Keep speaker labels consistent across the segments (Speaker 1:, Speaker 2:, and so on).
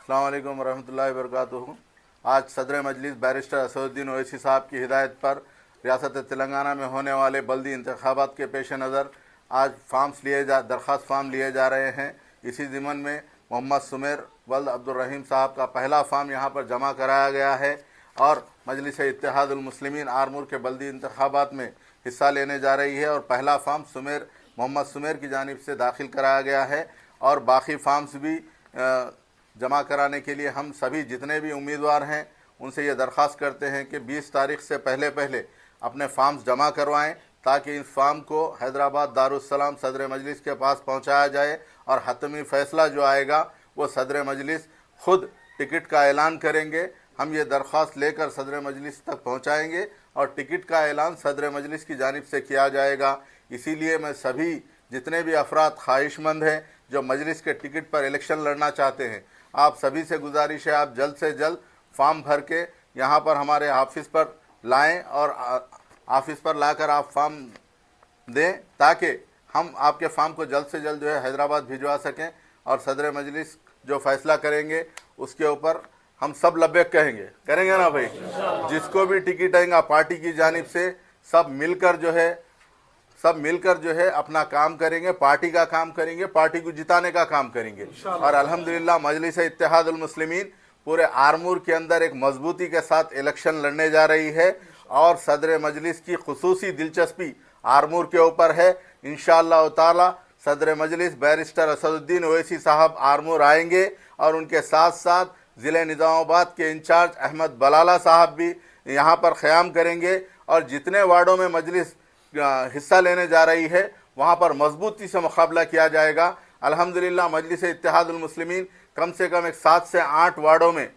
Speaker 1: अस्सलाम वालेकुम रहमतुल्लाहि वबरकातुहू। आज सदर मजलिस बैरिस्टर असदुद्दीन ओवैसी साहब की हिदायत पर रियासत तेलंगाना में होने वाले बल्दी इंतखाबात के पेश नज़र आज दरख्वास्त फार्म लिए जा रहे हैं। इसी ज़िमन में मोहम्मद सुमेर वल्द अब्दुर्रहीम साहब का पहला फार्म यहाँ पर जमा कराया गया है और मजलिस इत्तेहादुल मुस्लिमीन आरमूर के बल्दी इंतखाबात में हिस्सा लेने जा रही है और पहला फार्म मोहम्मद सुमेर की जानिब से दाखिल कराया गया है और बाकी फार्म्स भी जमा कराने के लिए हम सभी जितने भी उम्मीदवार हैं उनसे ये दरख्वास्त करते हैं कि 20 तारीख से पहले अपने फार्म्स जमा करवाएं ताकि इन फार्म को हैदराबाद दारुस्सलाम सदर मजलिस के पास पहुंचाया जाए और हतमी फ़ैसला जो आएगा वो सदर मजलिस खुद टिकट का ऐलान करेंगे। हम ये दरख्वास्त लेकर सदर मजलिस तक पहुंचाएंगे और टिकट का ऐलान सदर मजलिस की जानिब से किया जाएगा। इसीलिए मैं सभी जितने भी अफराद ख्वाहिशमंद हैं जो मजलिस के टिकट पर इलेक्शन लड़ना चाहते हैं, आप सभी से गुजारिश है आप जल्द से जल्द फार्म भर के यहाँ पर हमारे ऑफिस पर लाएं और ऑफिस पर लाकर आप फार्म दें ताकि हम आपके फार्म को जल्द से जल्द जो है हैदराबाद भिजवा सकें और सदर मजलिस जो फैसला करेंगे उसके ऊपर हम सब लब्बैक करेंगे ना भाई। जिसको भी टिकट आएगा पार्टी की जानिब से सब मिलकर जो है अपना काम करेंगे, पार्टी का काम करेंगे, पार्टी को जिताने का काम करेंगे और अल्हम्दुलिल्लाह मजलिस इत्तेहादुल मुस्लिमीन पूरे आरमूर के अंदर एक मजबूती के साथ इलेक्शन लड़ने जा रही है और सदर मजलिस की खुसूसी दिलचस्पी आरमूर के ऊपर है। इंशाअल्लाह ताला सदर मजलिस बैरिस्टर असदुद्दीन ओवैसी साहब आरमूर आएंगे और उनके साथ साथ ज़िले निज़ामाबाद के इंचार्ज अहमद बलाला साहब भी यहाँ पर क़याम करेंगे और जितने वार्डों में मजलिस हिस्सा लेने जा रही है वहाँ पर मजबूती से मुकाबला किया जाएगा। अल्हम्दुलिल्लाह मजलिस इत्तेहादुल मुस्लिमीन कम से कम 7 से 8 वार्डों में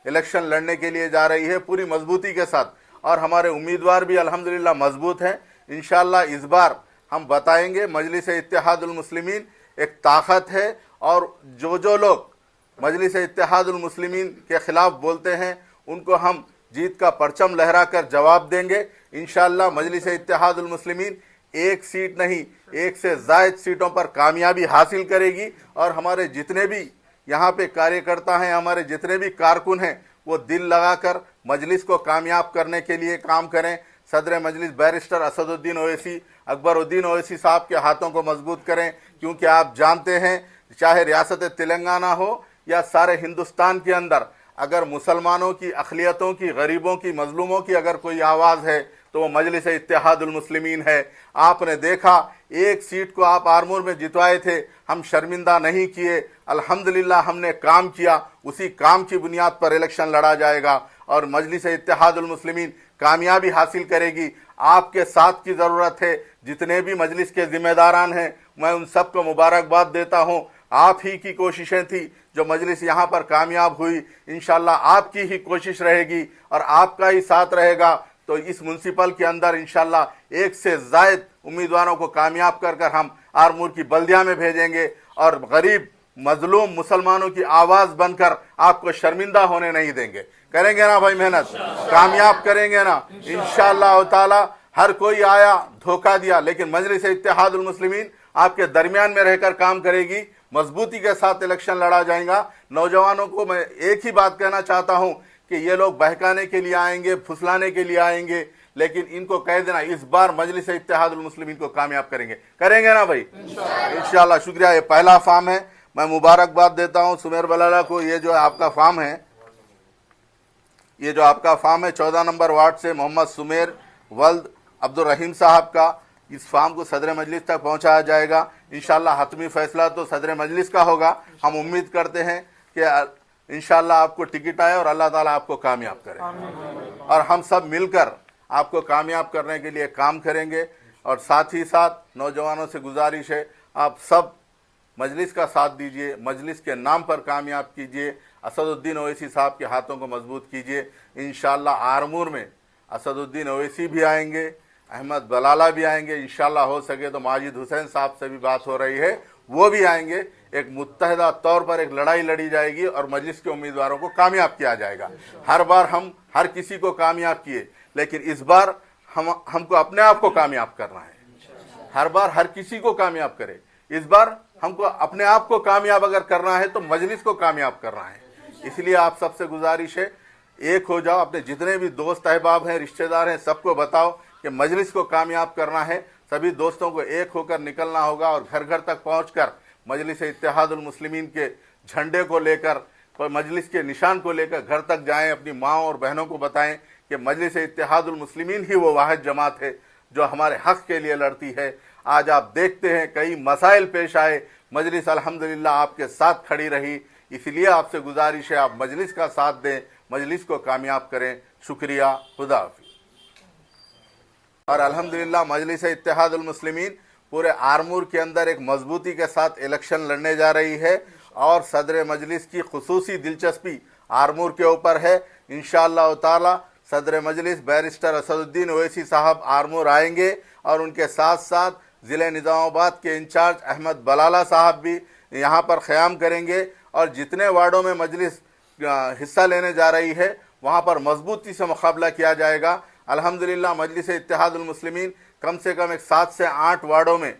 Speaker 1: इलेक्शन लड़ने के लिए जा रही है पूरी मजबूती के साथ और हमारे उम्मीदवार भी अल्हम्दुलिल्लाह मजबूत हैं। इंशाअल्लाह इस बार हम बताएंगे मजलिस इत्तेहादुल मुस्लिमीन एक ताकत है और जो लोग मजलिस इत्तेहादुल मुस्लिमीन के ख़िलाफ़ बोलते हैं उनको हम जीत का परचम लहरा कर जवाब देंगे। इंशाअल्लाह मजलिस इत्तेहादुल मुस्लिमीन एक सीट नहीं 1 से ज़ायद सीटों पर कामयाबी हासिल करेगी और हमारे जितने भी यहाँ पे कार्यकर्ता हैं, हमारे जितने भी कारकुन हैं वो दिल लगाकर मजलिस को कामयाब करने के लिए काम करें। सदर मजलिस बैरिस्टर असदुद्दीन ओवैसी अकबरुद्दीन ओवैसी साहब के हाथों को मजबूत करें क्योंकि आप जानते हैं चाहे रियासत तेलंगाना हो या सारे हिंदुस्तान के अंदर अगर मुसलमानों की, अक़लियतों की, गरीबों की, मजलूमों की अगर कोई आवाज़ है तो वो मजलिस इत्तेहादुल मुस्लिमीन है। आपने देखा एक सीट को आप आरमूर में जितवाए थे, हम शर्मिंदा नहीं किए, अल्हम्दुलिल्लाह हमने काम किया, उसी काम की बुनियाद पर इलेक्शन लड़ा जाएगा और मजलिस इत्तेहादुल मुस्लिमीन कामयाबी हासिल करेगी। आपके साथ की ज़रूरत है, जितने भी मजलिस के ज़िम्मेदारान हैं मैं उन सब को मुबारकबाद देता हूँ। आप ही की कोशिशें थी जो मजलिस यहाँ पर कामयाब हुई, इंशाअल्लाह आपकी ही कोशिश रहेगी और आपका ही साथ रहेगा तो इस म्युनिसिपल के अंदर इंशाअल्लाह 1 से ज़ायद उम्मीदवारों को कामयाब कर हम आरमूर की बल्दिया में भेजेंगे और गरीब मजलूम मुसलमानों की आवाज़ बनकर आपको शर्मिंदा होने नहीं देंगे। करेंगे ना भाई, मेहनत कामयाब करेंगे ना इंशाअल्लाह ताला। हर कोई आया धोखा दिया लेकिन मजलिस इत्तेहादुल मुस्लिमीन आपके दरमियान में रहकर काम करेगी, मजबूती के साथ इलेक्शन लड़ा जाएगा। नौजवानों को मैं एक ही बात कहना चाहता हूं कि ये लोग बहकाने के लिए आएंगे, फुसलाने के लिए आएंगे, लेकिन इनको कह देना इस बार मजलिस इत्तेहादुल मुस्लिमीन को कामयाब करेंगे ना भाई इंशाअल्लाह। शुक्रिया। ये पहला फार्म है, मैं मुबारकबाद देता हूं सुमेर बलाला को। ये जो आपका फार्म है, ये जो आपका फार्म है 14 नंबर वार्ड से मोहम्मद सुमेर वल्द अब्दुर्रहीम साहब का, इस फार्म को सदर मजलिस तक पहुंचाया जाएगा। इंशाअल्लाह हतमी फैसला तो सदर मजलिस का होगा। हम उम्मीद करते हैं कि इंशाअल्लाह आपको टिकट आए और अल्लाह ताला आपको कामयाब करे और हम सब मिलकर आपको कामयाब करने के लिए काम करेंगे। और साथ ही साथ नौजवानों से गुजारिश है आप सब मजलिस का साथ दीजिए, मजलिस के नाम पर कामयाब कीजिए, असदुद्दीन ओवैसी साहब के हाथों को मजबूत कीजिए। इंशाअल्लाह आरमूर में असदुद्दीन ओवैसी भी आएंगे, अहमद बलाला भी आएंगे, इंशाअल्लाह हो सके तो माजिद हुसैन साहब से भी बात हो रही है, वो भी आएंगे। एक मुत्तहदा तौर पर एक लड़ाई लड़ी जाएगी और मजलिस के उम्मीदवारों को कामयाब किया जाएगा। हर बार हम हर किसी को कामयाब किए, लेकिन इस बार हमको अपने आप को कामयाब करना है। हर बार हर किसी को कामयाब करे, इस बार हमको अपने आप को कामयाब अगर करना है तो मजलिस को कामयाब करना है। इसलिए आप सबसे गुजारिश है, एक हो जाओ, अपने जितने भी दोस्त अहबाब हैं, रिश्तेदार हैं, सबको बताओ कि मजलिस को कामयाब करना है। सभी दोस्तों को एक होकर निकलना होगा और घर घर तक पहुंचकर मजलिस इत्तेहादुल मुस्लिमीन के झंडे को लेकर, मजलिस के निशान को लेकर घर तक जाएं, अपनी माँ और बहनों को बताएं कि मजलिस इत्तेहादुल मुस्लिमीन ही वो वाहिद जमात है जो हमारे हक़ के लिए लड़ती है। आज आप देखते हैं कई मसाइल पेश आए, मजलिस अल्हम्दुलिल्लाह आपके साथ खड़ी रही। इसलिए आपसे गुजारिश है, आप मजलिस का साथ दें, मजलिस को कामयाब करें। शुक्रिया, खुदा हाफिज़। और अल्हम्दुलिल्लाह मजलिस इत्तेहादुल मुस्लिमीन पूरे आरमूर के अंदर एक मजबूती के साथ इलेक्शन लड़ने जा रही है और सदर मजलिस की खुसूसी दिलचस्पी आरमूर के ऊपर है। इंशाअल्लाह ताला सदर मजलिस बैरिस्टर असदुद्दीन ओवैसी साहब आरमूर आएंगे और उनके साथ साथ ज़िले निज़ामाबाद के इंचार्ज अहमद बलाला साहब भी यहाँ पर क़याम करेंगे और जितने वार्डों में मजलिस हिस्सा लेने जा रही है वहाँ पर मजबूती से मुकाबला किया जाएगा। अल्हम्दुलिल्लाह मजलिस इत्तेहादुल मुस्लिमीन कम से कम एक 7 से 8 वार्डों में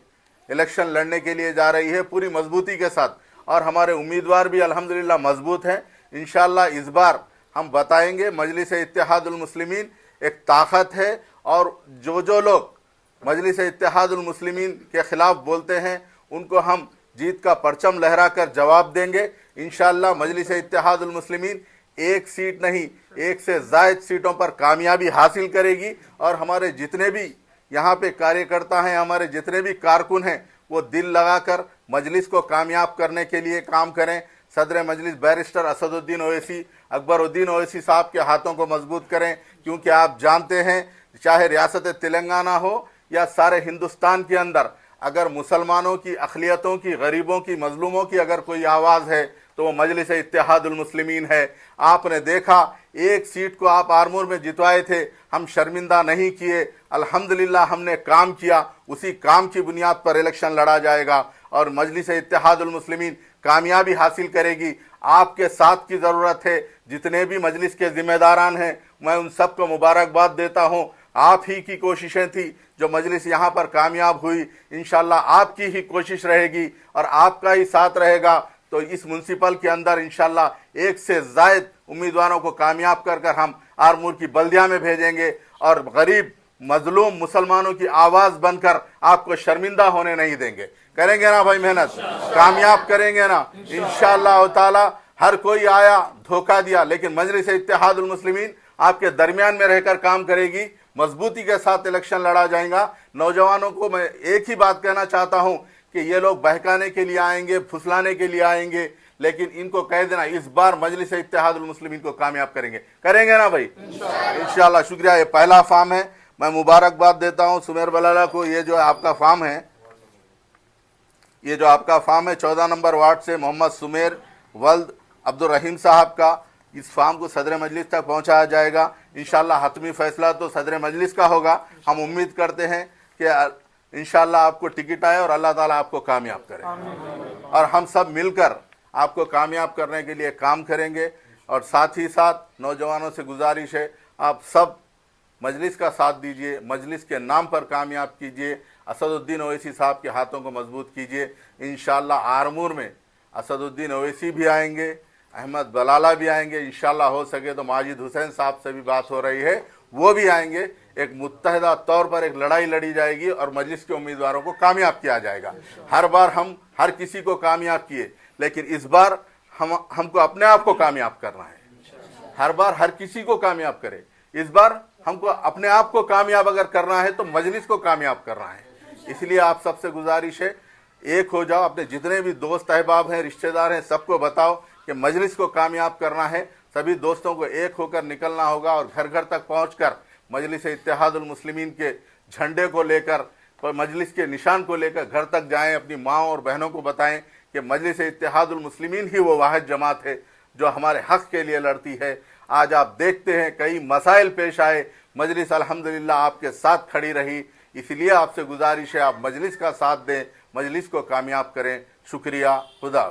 Speaker 1: इलेक्शन लड़ने के लिए जा रही है पूरी मजबूती के साथ, और हमारे उम्मीदवार भी अल्हम्दुलिल्लाह मजबूत हैं। इंशाअल्लाह इस बार हम बताएंगे मजलिस इत्तेहादुल मुस्लिमीन एक ताकत है और जो लोग मजलिस इत्तेहादुल मुस्लिमीन के ख़िलाफ़ बोलते हैं उनको हम जीत का परचम लहरा कर जवाब देंगे। इंशाअल्लाह मजलिस इत्तेहादुल मुस्लिमीन एक सीट नहीं, एक से ज़ायद सीटों पर कामयाबी हासिल करेगी और हमारे जितने भी यहाँ पे कार्यकर्ता हैं, हमारे जितने भी कारकुन हैं, वो दिल लगाकर मजलिस को कामयाब करने के लिए काम करें। सदर मजलिस बैरिस्टर असदुद्दीन ओवैसी, अकबरुद्दीन ओवैसी साहब के हाथों को मजबूत करें, क्योंकि आप जानते हैं चाहे रियासत तेलंगाना हो या सारे हिंदुस्तान के अंदर अगर मुसलमानों की, अक़लियतों की, गरीबों की, मजलूमों की अगर कोई आवाज़ है तो वो मजलिस इत्तेहादुल मुस्लिमीन है। आपने देखा एक सीट को आप आरमूर में जितवाए थे, हम शर्मिंदा नहीं किए, अल्हम्दुलिल्लाह हमने काम किया, उसी काम की बुनियाद पर इलेक्शन लड़ा जाएगा और मजलिस इत्तेहादुल मुस्लिमीन कामयाबी हासिल करेगी। आपके साथ की ज़रूरत है, जितने भी मजलिस के ज़िम्मेदारान हैं मैं उन सबको मुबारकबाद देता हूँ। आप ही की कोशिशें थी जो मजलिस यहाँ पर कामयाब हुई, इंशाअल्लाह आपकी ही कोशिश रहेगी और आपका ही साथ रहेगा तो इस म्युनिसिपल के अंदर इंशाअल्लाह एक से ज़ायद उम्मीदवारों को कामयाब कर कर हम आरमूर की बल्दिया में भेजेंगे और गरीब मजलूम मुसलमानों की आवाज़ बनकर आपको शर्मिंदा होने नहीं देंगे। करेंगे ना भाई मेहनत, कामयाब करेंगे ना इंशाअल्लाह ताला। हर कोई आया धोखा दिया, लेकिन मजलिस इत्तेहादुल मुस्लिमीन आपके दरमियान में रहकर काम करेगी, मजबूती के साथ इलेक्शन लड़ा जाएगा। नौजवानों को मैं एक ही बात कहना चाहता हूं कि ये लोग बहकाने के लिए आएंगे, फुसलाने के लिए आएंगे, लेकिन इनको कह देना इस बार मजलिस इत्तेहादुल मुस्लिमीन को कामयाब करेंगे। करेंगे ना भाई इंशाअल्लाह। शुक्रिया। ये पहला फार्म है, मैं मुबारकबाद देता हूं सुमेर बलाला को। ये जो आपका फार्म है, ये जो आपका फार्म है 14 नंबर वार्ड से मोहम्मद सुमेर वल्द अब्दुल रहीम साहब का, इस फार्म को सदर मजलिस तक पहुंचाया जाएगा। इंशाअल्लाह हतमी फैसला तो सदर मजलिस का होगा। हम उम्मीद करते हैं कि इंशाअल्लाह आपको टिकट आए और अल्लाह ताला आपको कामयाब करे और हम सब मिलकर आपको कामयाब करने के लिए काम करेंगे। और साथ ही साथ नौजवानों से गुजारिश है, आप सब मजलिस का साथ दीजिए, मजलिस के नाम पर कामयाब कीजिए, असदुद्दीन ओवैसी साहब के हाथों को मजबूत कीजिए। इंशाअल्लाह आरमूर में असदुद्दीन ओवैसी भी आएंगे, अहमद बलाला भी आएंगे, इंशाअल्लाह हो सके तो माजिद हुसैन साहब से भी बात हो रही है, वो भी आएंगे। एक मुत्तहदा तौर पर एक लड़ाई लड़ी जाएगी और मजलिस के उम्मीदवारों को कामयाब किया जाएगा। हर बार हम हर किसी को कामयाब किए, लेकिन इस बार हमको अपने आप को कामयाब करना है। हर बार हर किसी को कामयाब करे, इस बार हमको अपने आप को कामयाब अगर करना है तो मजलिस को कामयाब करना है। इसलिए आप सबसे गुजारिश है, एक हो जाओ, अपने जितने भी दोस्त अहबाब हैं, रिश्तेदार हैं, सबको बताओ कि मजलिस को कामयाब करना है। सभी दोस्तों को एक होकर निकलना होगा और घर घर तक पहुंचकर मजलिस इत्तेहादुल मुस्लिमीन के झंडे को लेकर, मजलिस के निशान को लेकर घर तक जाएं, अपनी माँ और बहनों को बताएं कि मजलिस इत्तेहादुल मुस्लिमीन ही वो वाहिद जमात है जो हमारे हक़ के लिए लड़ती है। आज आप देखते हैं कई मसाइल पेश आए, मजलिस अल्हम्दुलिल्लाह आपके साथ खड़ी रही। इसलिए आपसे गुजारिश है, आप मजलिस का साथ दें, मजलिस को कामयाब करें। शुक्रिया, खुदा।